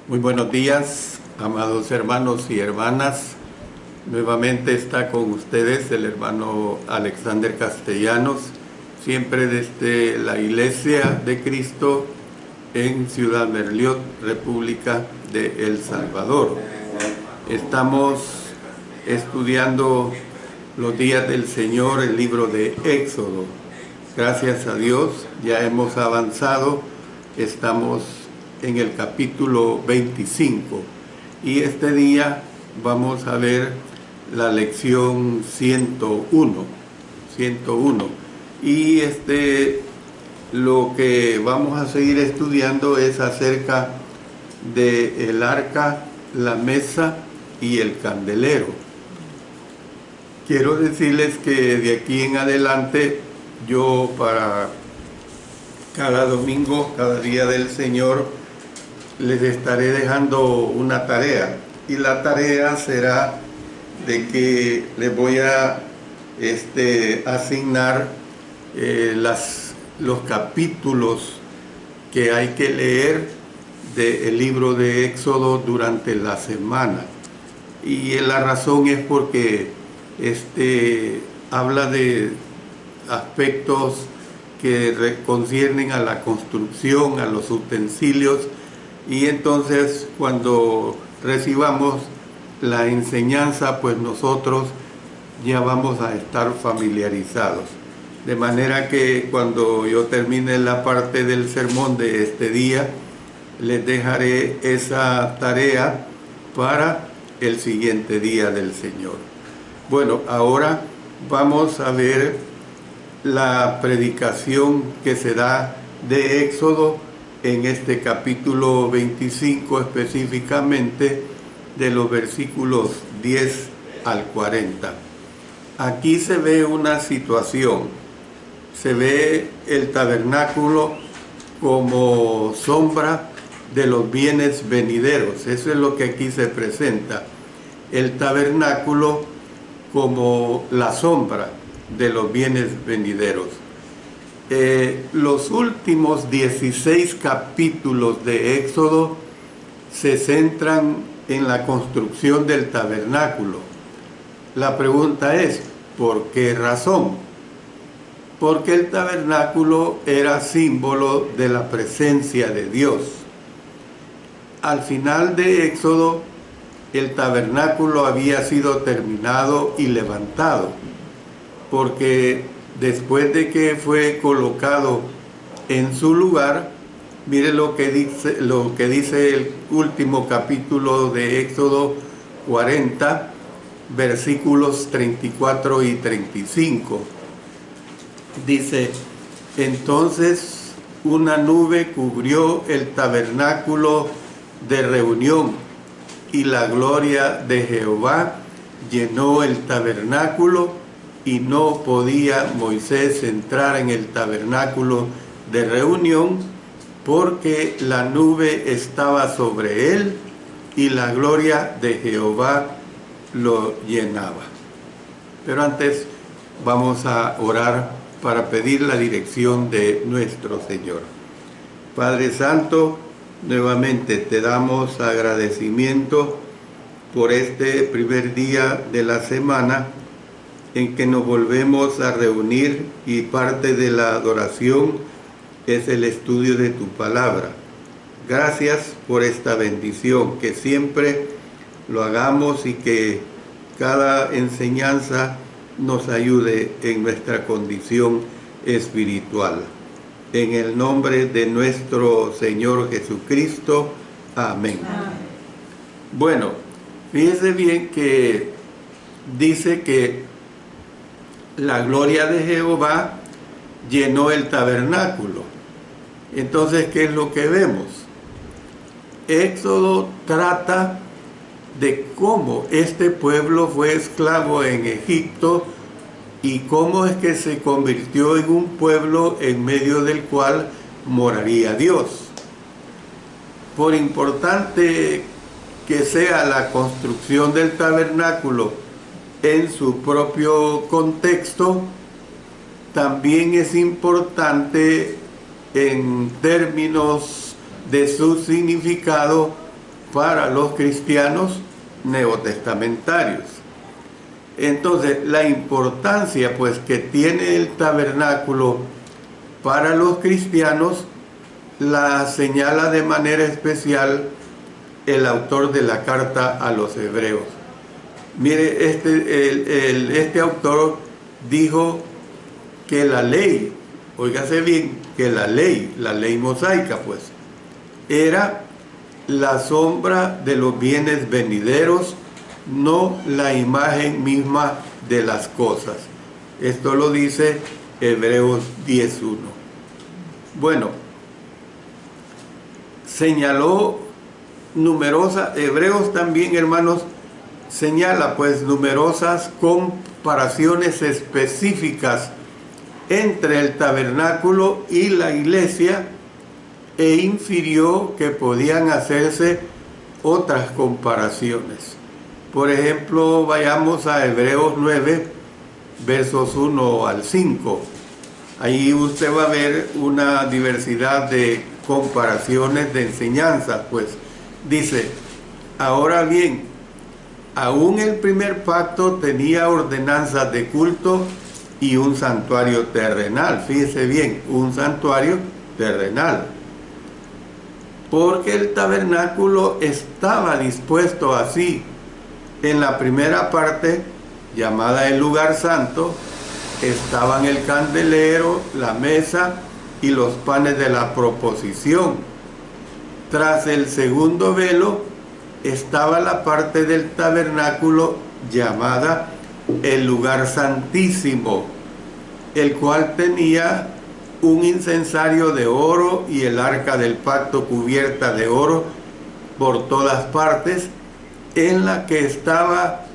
Muy buenos días, amados hermanos y hermanas. Nuevamente está con ustedes el hermano Alexander Castellanos, siempre desde la Iglesia de Cristo en Ciudad Merliot, República de El Salvador. Estamos estudiando los días del Señor, el libro de Éxodo. Gracias a Dios ya hemos avanzado, estamos en el capítulo 25 y este día vamos a ver la lección 101 y lo que vamos a seguir estudiando es acerca de el arca, la mesa y el candelero. Quiero decirles que de aquí en adelante yo para cada domingo, cada día del Señor, les estaré dejando una tarea, y la tarea será de que les voy a asignar los capítulos que hay que leer del libro de Éxodo durante la semana. Y la razón es porque habla de aspectos que conciernen a la construcción, a los utensilios, y entonces cuando recibamos la enseñanza, pues nosotros ya vamos a estar familiarizados. De manera que cuando yo termine la parte del sermón de este día, les dejaré esa tarea para el siguiente día del Señor. Bueno, ahora vamos a ver la predicación que se da de Éxodo en este capítulo 25, específicamente de los versículos 10 al 40. Aquí se ve una situación, se ve el tabernáculo como sombra de los bienes venideros. Eso es lo que aquí se presenta, el tabernáculo como la sombra de los bienes venideros. Los últimos 16 capítulos de Éxodo se centran en la construcción del tabernáculo. La pregunta es, ¿por qué razón? Porque el tabernáculo era símbolo de la presencia de Dios. Al final de Éxodo, el tabernáculo había sido terminado y levantado, porque después de que fue colocado en su lugar, mire lo que dice el último capítulo de Éxodo 40, versículos 34 y 35. Dice: entonces una nube cubrió el tabernáculo de reunión, y la gloria de Jehová llenó el tabernáculo, y no podía Moisés entrar en el tabernáculo de reunión, porque la nube estaba sobre él y la gloria de Jehová lo llenaba. Pero antes vamos a orar para pedir la dirección de nuestro Señor. Padre Santo, nuevamente te damos agradecimiento por este primer día de la semana en que nos volvemos a reunir, y parte de la adoración es el estudio de tu palabra. Gracias por esta bendición, que siempre lo hagamos y que cada enseñanza nos ayude en nuestra condición espiritual. En el nombre de nuestro Señor Jesucristo. Amén. Amén. Bueno, fíjese bien que dice que la gloria de Jehová llenó el tabernáculo. Entonces, ¿qué es lo que vemos? Éxodo trata de cómo este pueblo fue esclavo en Egipto y cómo es que se convirtió en un pueblo en medio del cual moraría Dios. Por importante que sea la construcción del tabernáculo en su propio contexto, también es importante en términos de su significado para los cristianos neotestamentarios. Entonces, la importancia pues que tiene el tabernáculo para los cristianos la señala de manera especial el autor de la carta a los hebreos. Mire, este autor dijo que la ley, óigase bien, que la ley mosaica pues, era la sombra de los bienes venideros, no la imagen misma de las cosas. Esto lo dice Hebreos 10:1. Bueno, señaló Hebreos también, hermanos, señala pues numerosas comparaciones específicas entre el tabernáculo y la iglesia, e infirió que podían hacerse otras comparaciones. Por ejemplo, vayamos a Hebreos 9, versos 1 al 5. Ahí usted va a ver una diversidad de comparaciones de enseñanzas, pues dice: ahora bien, aún el primer pacto tenía ordenanzas de culto y un santuario terrenal. Fíjese bien, un santuario terrenal. Porque el tabernáculo estaba dispuesto así. En la primera parte, llamada el lugar santo, estaban el candelero, la mesa y los panes de la proposición. Tras el segundo velo estaba la parte del tabernáculo llamada el lugar santísimo, el cual tenía un incensario de oro y el arca del pacto cubierta de oro por todas partes, en la que estaba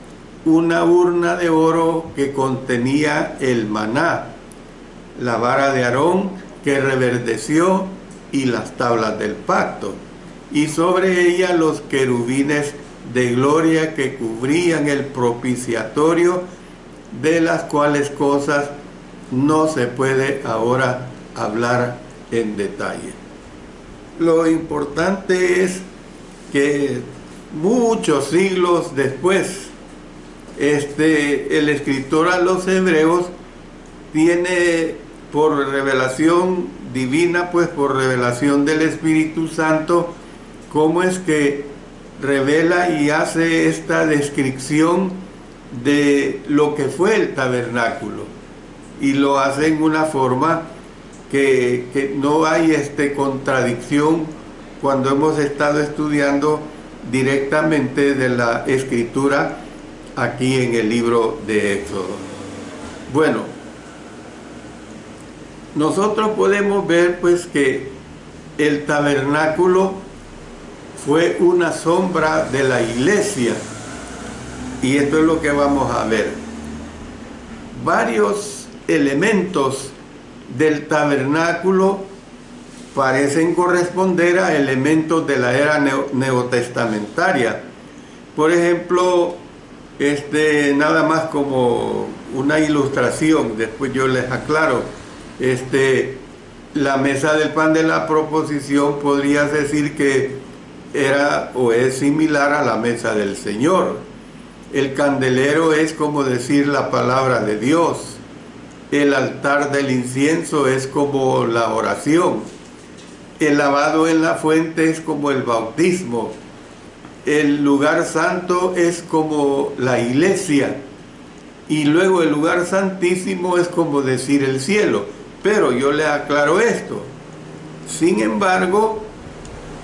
una urna de oro que contenía el maná, la vara de Aarón que reverdeció y las tablas del pacto, y sobre ella los querubines de gloria que cubrían el propiciatorio, de las cuales cosas no se puede ahora hablar en detalle. Lo importante es que muchos siglos después, el escritor a los hebreos tiene por revelación divina, pues por revelación del Espíritu Santo, cómo es que revela y hace esta descripción de lo que fue el tabernáculo, y lo hace en una forma que no hay contradicción cuando hemos estado estudiando directamente de la escritura aquí en el libro de Éxodo. Bueno, nosotros podemos ver pues que el tabernáculo fue una sombra de la iglesia, y esto es lo que vamos a ver. Varios elementos del tabernáculo parecen corresponder a elementos de la era neotestamentaria. Por ejemplo, nada más como una ilustración, después yo les aclaro, la mesa del pan de la proposición podría decir que era o es similar a la mesa del Señor. El candelero es como decir la palabra de Dios. El altar del incienso es como la oración. El lavado en la fuente es como el bautismo. El lugar santo es como la iglesia. Y luego el lugar santísimo es como decir el cielo. Pero yo le aclaro esto. Sin embargo,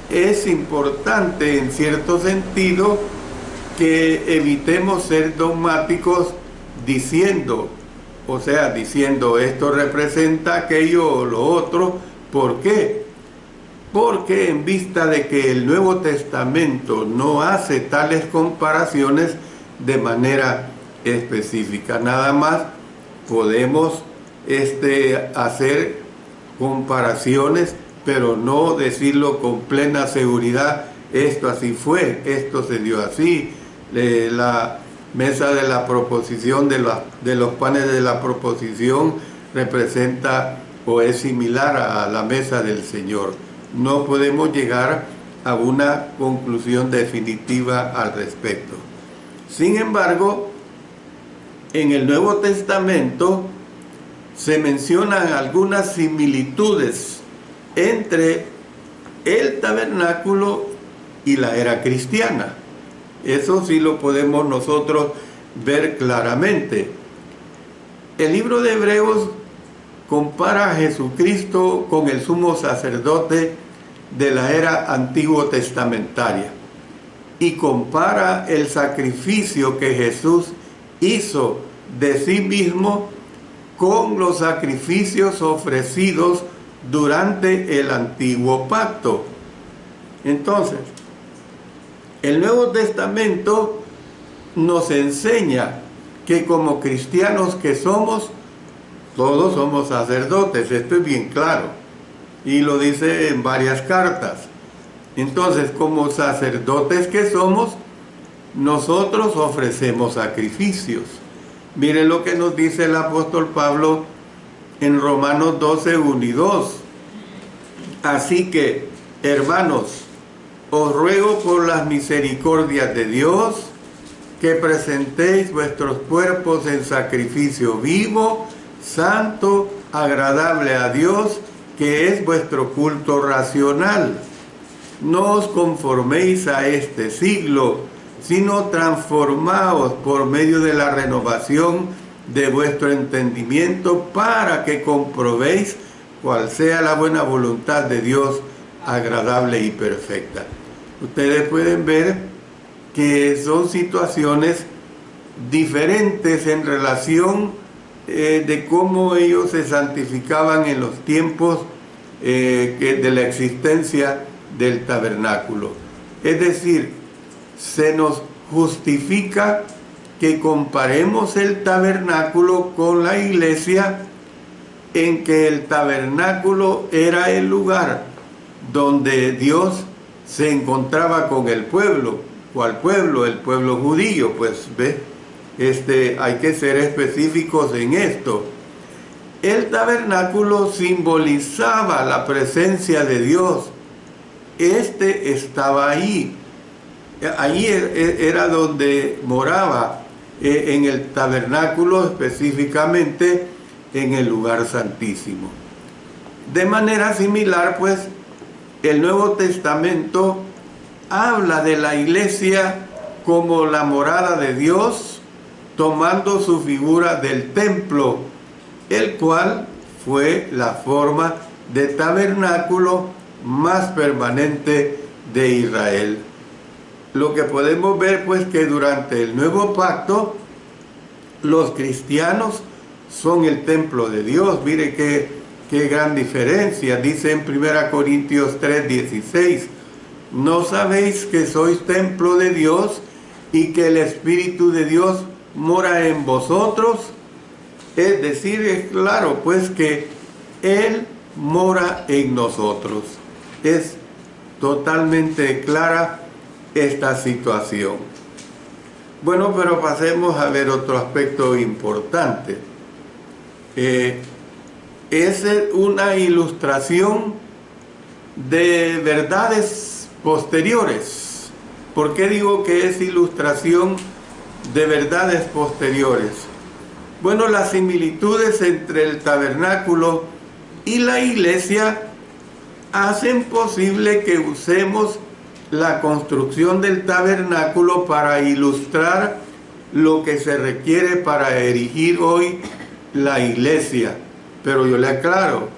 es importante en cierto sentido que evitemos ser dogmáticos diciendo esto representa aquello o lo otro. ¿Por qué? Porque en vista de que el Nuevo Testamento no hace tales comparaciones de manera específica, nada más podemos hacer comparaciones, pero no decirlo con plena seguridad: esto así fue, esto se dio así. La mesa de la proposición, de los panes de la proposición, representa o es similar a la mesa del Señor. No podemos llegar a una conclusión definitiva al respecto. Sin embargo, en el Nuevo Testamento se mencionan algunas similitudes entre el tabernáculo y la era cristiana. Eso sí lo podemos nosotros ver claramente. El libro de Hebreos compara a Jesucristo con el sumo sacerdote de la era antiguo testamentaria y compara el sacrificio que Jesús hizo de sí mismo con los sacrificios ofrecidos durante el antiguo pacto. Entonces, el Nuevo Testamento nos enseña que como cristianos que somos, todos somos sacerdotes. Esto es bien claro y lo dice en varias cartas. Entonces, como sacerdotes que somos, nosotros ofrecemos sacrificios. Miren lo que nos dice el apóstol Pablo en Romanos 12, 1 y 2. Así que, hermanos, os ruego por las misericordias de Dios que presentéis vuestros cuerpos en sacrificio vivo, santo, agradable a Dios, que es vuestro culto racional. No os conforméis a este siglo, sino transformaos por medio de la renovación de vuestro entendimiento, para que comprobéis cuál sea la buena voluntad de Dios, agradable y perfecta. Ustedes pueden ver que son situaciones diferentes en relación de cómo ellos se santificaban en los tiempos de la existencia del tabernáculo. Es decir, se nos justifica que comparemos el tabernáculo con la iglesia, en que el tabernáculo era el lugar donde Dios se encontraba con el pueblo. ¿Cuál pueblo? El pueblo judío. Pues hay que ser específicos en esto. El tabernáculo simbolizaba la presencia de Dios. Estaba ahí. Ahí era donde moraba, en el tabernáculo, específicamente en el lugar santísimo. De manera similar, pues, el Nuevo Testamento habla de la iglesia como la morada de Dios, tomando su figura del templo, el cual fue la forma de tabernáculo más permanente de Israel. Lo que podemos ver, pues, que durante el Nuevo Pacto los cristianos son el templo de Dios. Mire qué gran diferencia. Dice en 1 Corintios 3:16, ¿no sabéis que sois templo de Dios y que el Espíritu de Dios mora en vosotros? Es decir, es claro, pues, que Él mora en nosotros. Es totalmente clara esta situación. Bueno, pero pasemos a ver otro aspecto importante. Es una ilustración de verdades posteriores. ¿Por qué digo que es ilustración de verdades posteriores? Bueno, las similitudes entre el tabernáculo y la iglesia hacen posible que usemos la construcción del tabernáculo para ilustrar lo que se requiere para erigir hoy la iglesia. Pero yo le aclaro,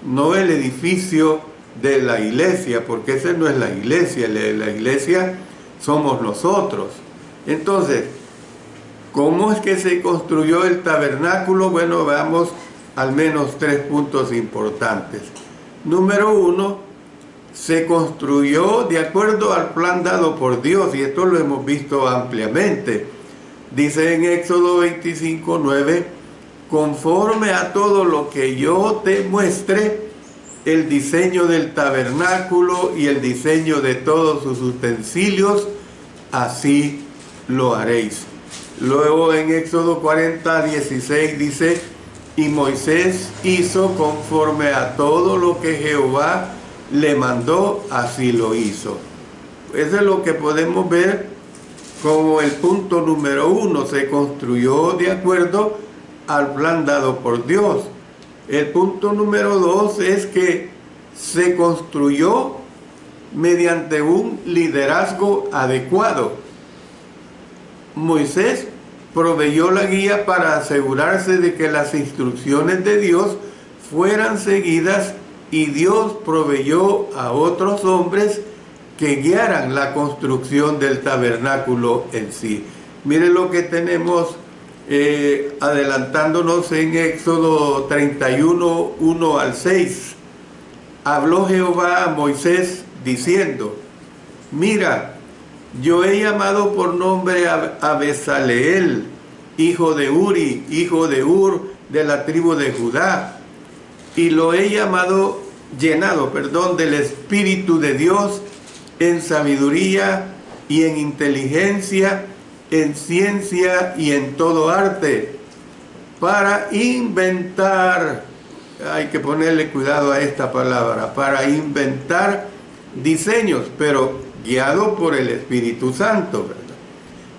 no el edificio de la iglesia, porque esa no es la iglesia. La iglesia somos nosotros. Entonces, ¿cómo es que se construyó el tabernáculo? Bueno, veamos al menos 3 puntos importantes. Número 1, se construyó de acuerdo al plan dado por Dios, y esto lo hemos visto ampliamente. Dice en Éxodo 25:9, conforme a todo lo que yo te muestre, el diseño del tabernáculo y el diseño de todos sus utensilios, así lo haréis. Luego en Éxodo 40:16 dice, y Moisés hizo conforme a todo lo que Jehová le mandó, así lo hizo. Eso es lo que podemos ver como el punto número 1. Se construyó de acuerdo al plan dado por Dios. El punto número 2 es que se construyó mediante un liderazgo adecuado. Moisés proveyó la guía para asegurarse de que las instrucciones de Dios fueran seguidas, y Dios proveyó a otros hombres que guiaran la construcción del tabernáculo en sí. Miren lo que tenemos adelantándonos en Éxodo 31, 1 al 6. Habló Jehová a Moisés diciendo: mira, yo he llamado por nombre a Bezaleel, hijo de Uri, hijo de Ur, de la tribu de Judá, y lo he llenado del Espíritu de Dios, en sabiduría y en inteligencia, en ciencia y en todo arte, para inventar, hay que ponerle cuidado a esta palabra, para inventar diseños, pero guiado por el Espíritu Santo, ¿verdad?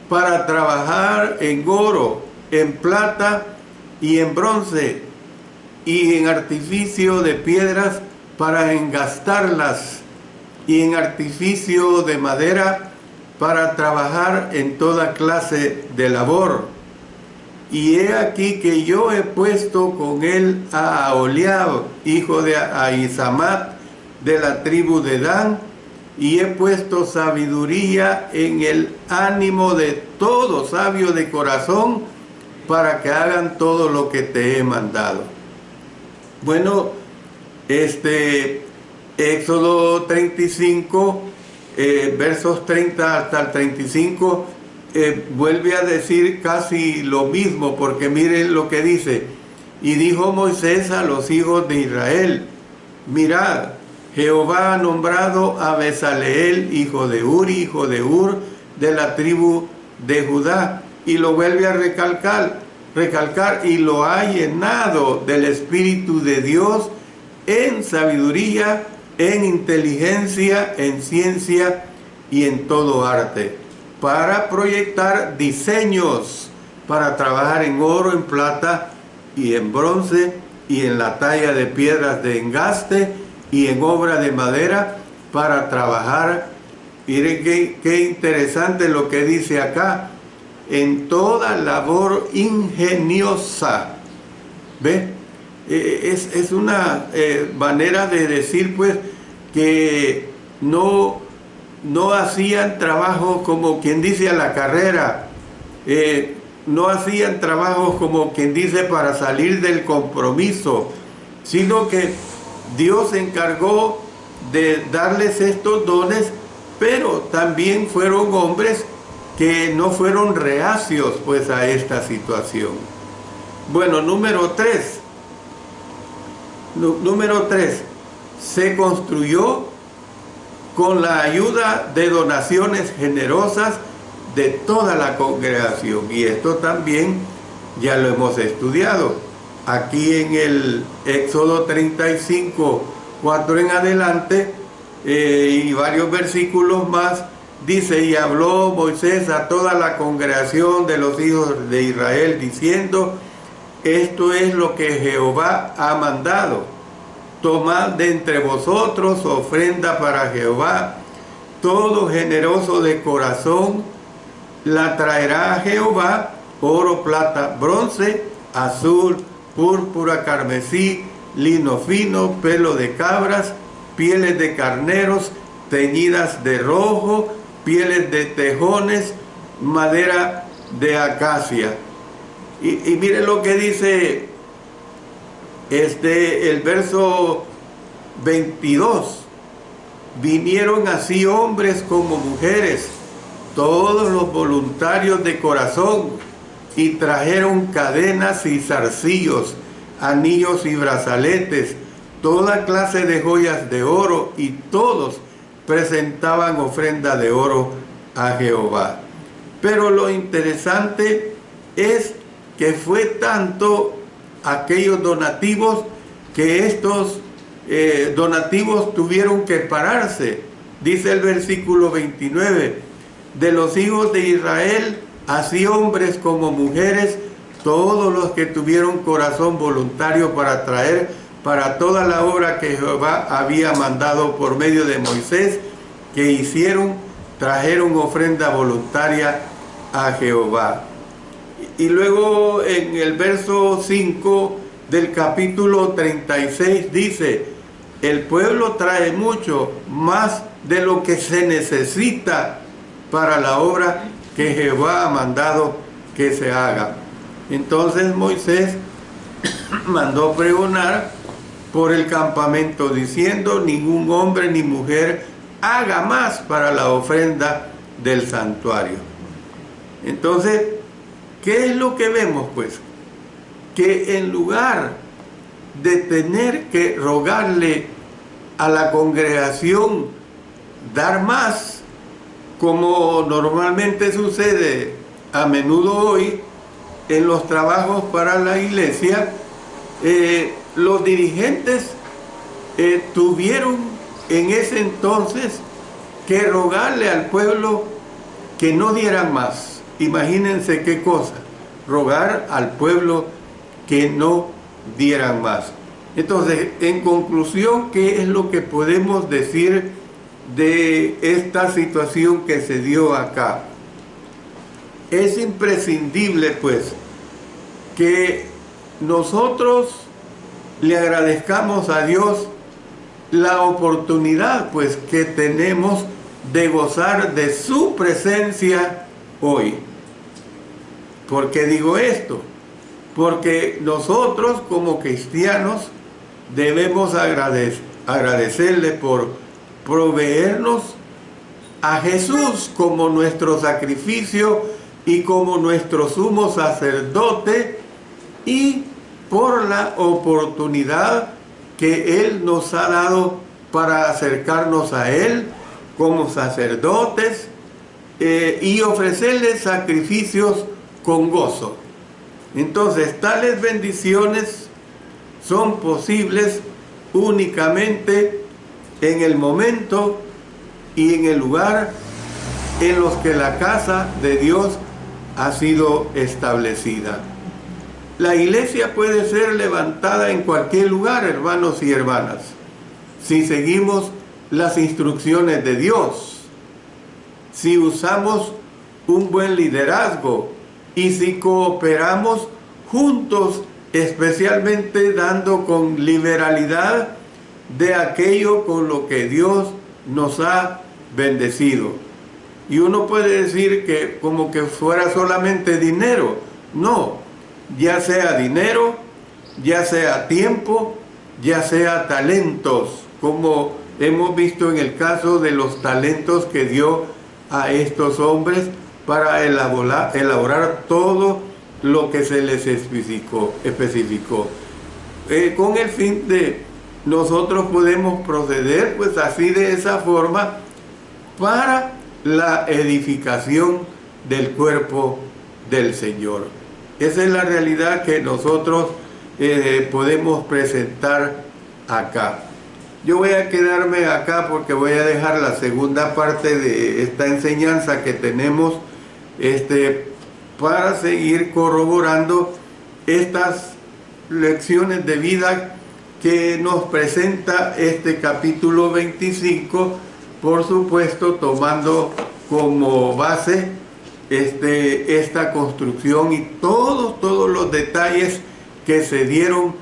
Para trabajar en oro, en plata y en bronce, y en artificio de piedras para engastarlas, y en artificio de madera para trabajar en toda clase de labor. Y he aquí que yo he puesto con él a Aholiab, hijo de Ahisamat, de la tribu de Dan, y he puesto sabiduría en el ánimo de todo sabio de corazón, para que hagan todo lo que te he mandado. Bueno, Éxodo 35, versos 30 hasta el 35, vuelve a decir casi lo mismo, porque miren lo que dice: y dijo Moisés a los hijos de Israel: mirad, Jehová ha nombrado a Bezaleel, hijo de Uri, hijo de Ur, de la tribu de Judá, y lo vuelve a recalcar, y lo ha llenado del Espíritu de Dios, en sabiduría, en inteligencia, en ciencia y en todo arte, para proyectar diseños, para trabajar en oro, en plata y en bronce, y en la talla de piedras de engaste, y en obra de madera, para trabajar. Miren qué interesante lo que dice acá: en toda labor ingeniosa. ¿Ve? Es una manera de decir, pues, que no hacían trabajo como quien dice a la carrera, no hacían trabajo como quien dice para salir del compromiso, sino que Dios se encargó de darles estos dones, pero también fueron hombres que no fueron reacios pues a esta situación. Bueno, número 3, se construyó con la ayuda de donaciones generosas de toda la congregación, y esto también ya lo hemos estudiado. Aquí en el Éxodo 35, 4 en adelante, y varios versículos más, dice: y habló Moisés a toda la congregación de los hijos de Israel, diciendo: esto es lo que Jehová ha mandado: tomad de entre vosotros ofrenda para Jehová, todo generoso de corazón la traerá a Jehová, oro, plata, bronce, azul, púrpura, carmesí, lino fino, pelo de cabras, pieles de carneros teñidas de rojo, pieles de tejones, madera de acacia. Y miren lo que dice el verso 22: vinieron así hombres como mujeres, todos los voluntarios de corazón, y trajeron cadenas y zarcillos, anillos y brazaletes, toda clase de joyas de oro, y todos presentaban ofrenda de oro a Jehová. Pero lo interesante es que fue tanto aquellos donativos que estos donativos tuvieron que pararse, Dice el versículo 29, de los hijos de Israel, así hombres como mujeres, todos los que tuvieron corazón voluntario para traer para toda la obra que Jehová había mandado por medio de Moisés, que hicieron, trajeron ofrenda voluntaria a Jehová. Y luego en el verso 5 del capítulo 36 dice, el pueblo trae mucho más de lo que se necesita para la obra que Jehová ha mandado que se haga. Entonces Moisés mandó pregonar por el campamento diciendo, ningún hombre ni mujer haga más para la ofrenda del santuario. Entonces, ¿qué es lo que vemos pues? Que en lugar de tener que rogarle a la congregación dar más, como normalmente sucede a menudo hoy en los trabajos para la iglesia, los dirigentes tuvieron en ese entonces que rogarle al pueblo que no dieran más. Imagínense qué cosa, rogar al pueblo que no dieran más. Entonces, en conclusión, ¿qué es lo que podemos decir de esta situación que se dio acá? Es imprescindible, pues, que nosotros le agradezcamos a Dios la oportunidad, pues, que tenemos de gozar de su presencia hoy. ¿Por qué digo esto? Porque nosotros como cristianos debemos agradecerle por proveernos a Jesús como nuestro sacrificio y como nuestro sumo sacerdote, y por la oportunidad que Él nos ha dado para acercarnos a Él como sacerdotes y ofrecerle sacrificios con gozo. Entonces, tales bendiciones son posibles únicamente en el momento y en el lugar en los que la casa de Dios ha sido establecida. La iglesia puede ser levantada en cualquier lugar, hermanos y hermanas, si seguimos las instrucciones de Dios, si usamos un buen liderazgo y si cooperamos juntos, especialmente dando con liberalidad de aquello con lo que Dios nos ha bendecido. Y uno puede decir que como que fuera solamente dinero. No, ya sea dinero, ya sea tiempo, ya sea talentos, como hemos visto en el caso de los talentos que dio a estos hombres para elaborar todo lo que se les especificó. Con el fin de nosotros podemos proceder pues así, de esa forma, para la edificación del cuerpo del Señor. Esa es la realidad que nosotros podemos presentar acá. Yo voy a quedarme acá porque voy a dejar la segunda parte de esta enseñanza que tenemos para seguir corroborando estas lecciones de vida que nos presenta este capítulo 25, por supuesto tomando como base esta construcción y todos los detalles que se dieron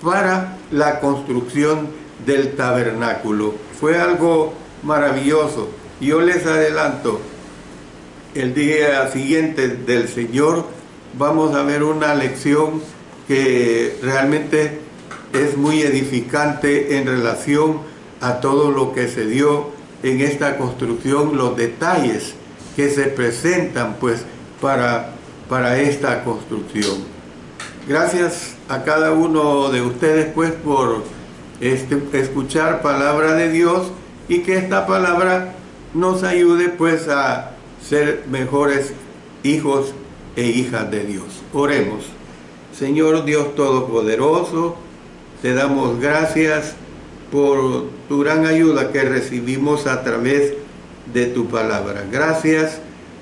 para la construcción del tabernáculo. Fue algo maravilloso. Yo les adelanto, el día siguiente del Señor vamos a ver una lección que realmente es muy edificante en relación a todo lo que se dio en esta construcción, los detalles que se presentan pues para esta construcción. Gracias a cada uno de ustedes pues por escuchar palabra de Dios, y que esta palabra nos ayude pues a ser mejores hijos e hijas de Dios. Oremos. Señor Dios Todopoderoso, te damos gracias por tu gran ayuda que recibimos a través de tu palabra. Gracias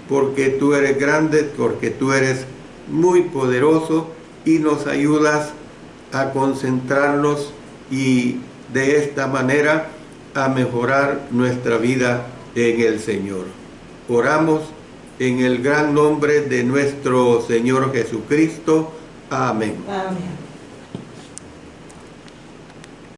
porque tú eres grande, porque tú eres muy poderoso y nos ayudas a concentrarnos y de esta manera a mejorar nuestra vida en el Señor. Oramos en el gran nombre de nuestro Señor Jesucristo. Amén. Amén.